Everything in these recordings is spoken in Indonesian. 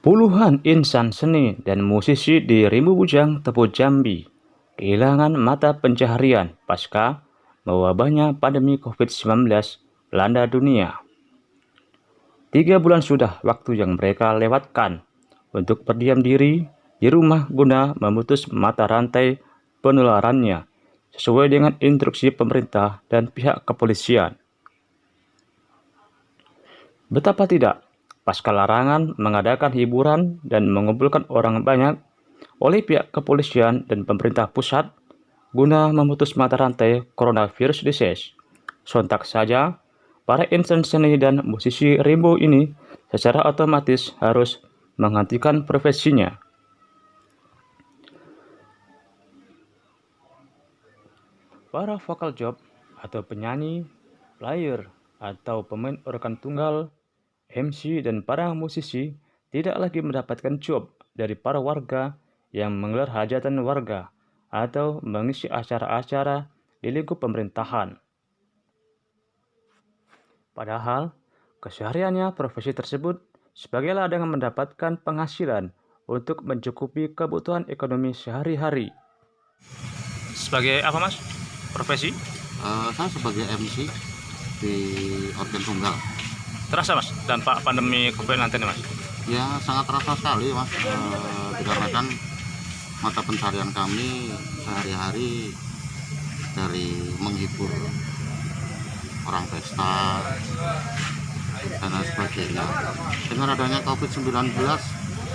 Puluhan insan seni dan musisi di Rimbu Bujang, Tepu Jambi kehilangan mata pencaharian pasca mewabahnya pandemi COVID-19 melanda dunia. 3 bulan sudah waktu yang mereka lewatkan untuk berdiam diri di rumah guna memutus mata rantai penularannya sesuai dengan instruksi pemerintah dan pihak kepolisian. Betapa tidak, pasca larangan mengadakan hiburan dan mengumpulkan orang banyak oleh pihak kepolisian dan pemerintah pusat guna memutus mata rantai coronavirus disease. Sontak saja, para insan seni dan musisi Rimbo ini secara otomatis harus menghentikan profesinya. Para vokal job atau penyanyi, player, atau pemain organ tunggal, MC, dan para musisi tidak lagi mendapatkan job dari para warga yang menggelar hajatan warga atau mengisi acara-acara di lingkup pemerintahan. Padahal, kesehariannya profesi tersebut sebagai ladang mendapatkan penghasilan untuk mencukupi kebutuhan ekonomi sehari-hari. Sebagai apa, Mas? Profesi? Saya sebagai MC di organ tunggal. Terasa, Mas, dampak pandemi COVID-19 ini, Mas? Ya sangat terasa sekali, Mas, dikarenakan mata pencarian kami sehari-hari dari menghibur orang pesta dan lain sebagainya. Dengan adanya COVID-19,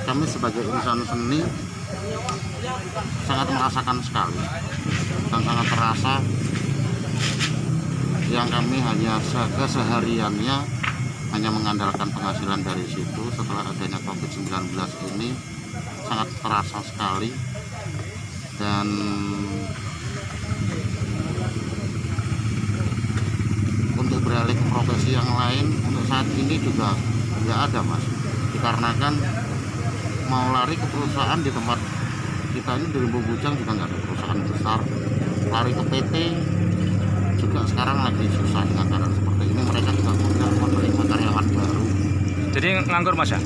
kami sebagai insan seni sangat merasakan sekali dan sangat terasa yang kami hanya kesehariannya hanya mengandalkan penghasilan dari situ. Setelah adanya COVID-19 ini sangat terasa sekali, dan untuk beralih ke profesi yang lain untuk saat ini juga nggak ada, Mas, dikarenakan mau lari ke perusahaan di tempat kita ini di Rimbu Bujang juga nggak ada perusahaan besar. Lari ke PT juga sekarang lagi susah dengan keadaan seperti ini. Mereka juga menerima karyawan baru. Jadi nganggur, Mas, ya?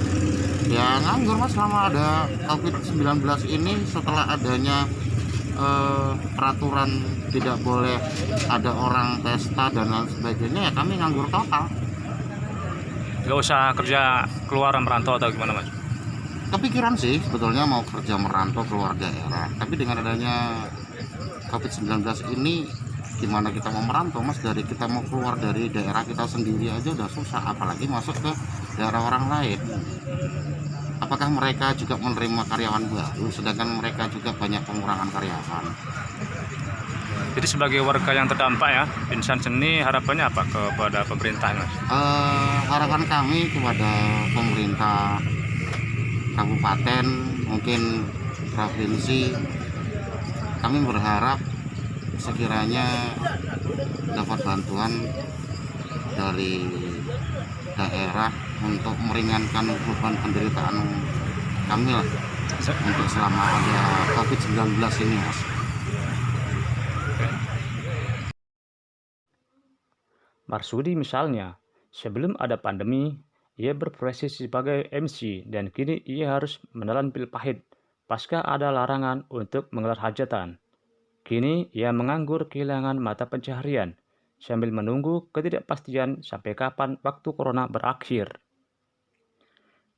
Ya nganggur, Mas, selama ada COVID-19 ini. Setelah adanya peraturan tidak boleh ada orang pesta dan lain sebagainya, ya kami nganggur total. Nggak usah kerja keluar merantau atau gimana, Mas? Kepikiran sih sebetulnya mau kerja merantau keluar daerah, tapi dengan adanya COVID-19 ini gimana kita mau merantau, Mas? Dari kita mau keluar dari daerah kita sendiri aja udah susah, apalagi masuk ke daerah orang lain. Apakah mereka juga menerima karyawan baru, sedangkan mereka juga banyak pengurangan karyawan. Jadi sebagai warga yang terdampak ya, insan seni harapannya apa kepada pemerintah, Mas? Harapan kami kepada pemerintah kabupaten, mungkin provinsi, kami berharap sekiranya dapat bantuan dari daerah untuk meringankan beban penderitaan kami lah untuk selama ada COVID-19 ini, Mas. Marsudi misalnya, sebelum ada pandemi, ia berprofesi sebagai MC dan kini ia harus menelan pil pahit pasca ada larangan untuk menggelar hajatan. Kini ia menganggur kehilangan mata pencaharian sambil menunggu ketidakpastian sampai kapan waktu corona berakhir.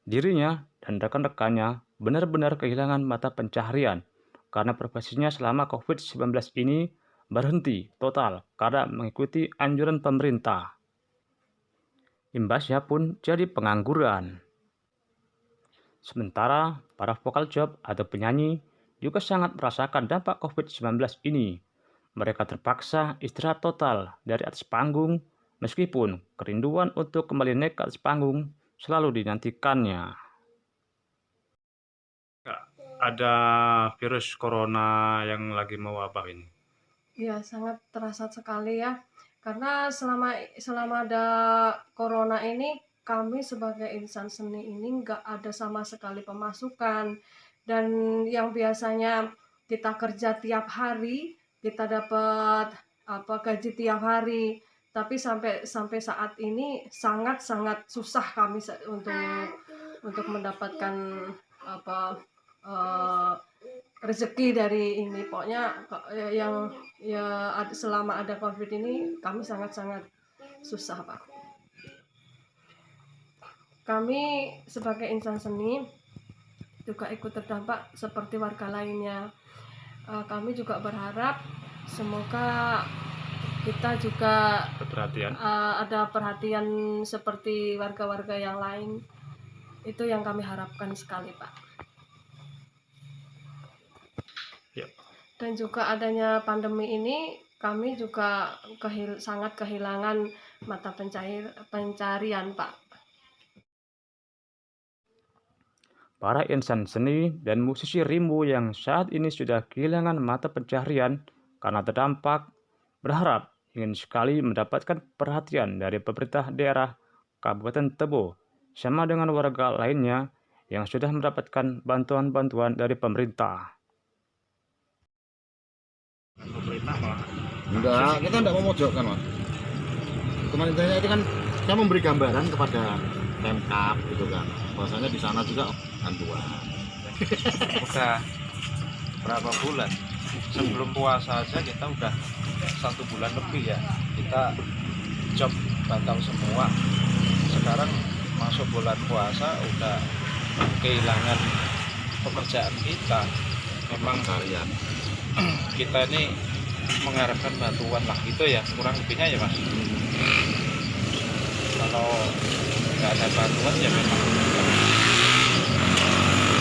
Dirinya dan rekan-rekannya benar-benar kehilangan mata pencaharian karena profesinya selama COVID-19 ini berhenti total karena mengikuti anjuran pemerintah. Imbasnya pun jadi pengangguran. Sementara para vokal job atau penyanyi juga sangat merasakan dampak COVID-19 ini. Mereka terpaksa istirahat total dari atas panggung meskipun kerinduan untuk kembali naik ke atas panggung selalu dinantikannya. Ada virus corona yang lagi mewabah ini. Ya, sangat terasa sekali ya. Karena selama ada corona ini, kami sebagai insan seni ini nggak ada sama sekali pemasukan. Dan yang biasanya kita kerja tiap hari, kita dapat gaji tiap hari. Tapi sampai saat ini sangat-sangat susah kami untuk untuk mendapatkan apa rezeki dari ini. Pokoknya yang selama ada COVID ini kami sangat-sangat susah, Pak. Kami sebagai insan seni juga ikut terdampak seperti warga lainnya. Kami juga berharap semoga kita juga ada perhatian seperti warga-warga yang lain. Itu yang kami harapkan sekali, Pak. Dan juga adanya pandemi ini, kami juga sangat kehilangan mata pencarian, Pak. Para insan seni dan musisi rimbo yang saat ini sudah kehilangan mata pencaharian karena terdampak, berharap ingin sekali mendapatkan perhatian dari pemerintah daerah Kabupaten Tebo, sama dengan warga lainnya yang sudah mendapatkan bantuan-bantuan dari pemerintah. Enggak, kita enggak memojokkan, Mas. Pemerintahnya itu kan saya memberi gambaran kepada Pemkab gitu kan, bahwasanya di sana juga bantuan. Udah berapa bulan sebelum puasa aja kita udah 1 bulan lebih ya, kita job batal semua. Sekarang masuk bulan puasa udah kehilangan pekerjaan kita. Memang Harian. kita ini mengharapkan bantuan lah gitu ya, kurang lebihnya ya Mas. Kalau nggak ada bantuan ya memang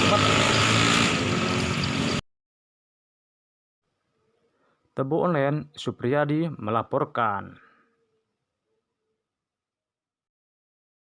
cepat. Tebo Online, Supriyadi melaporkan.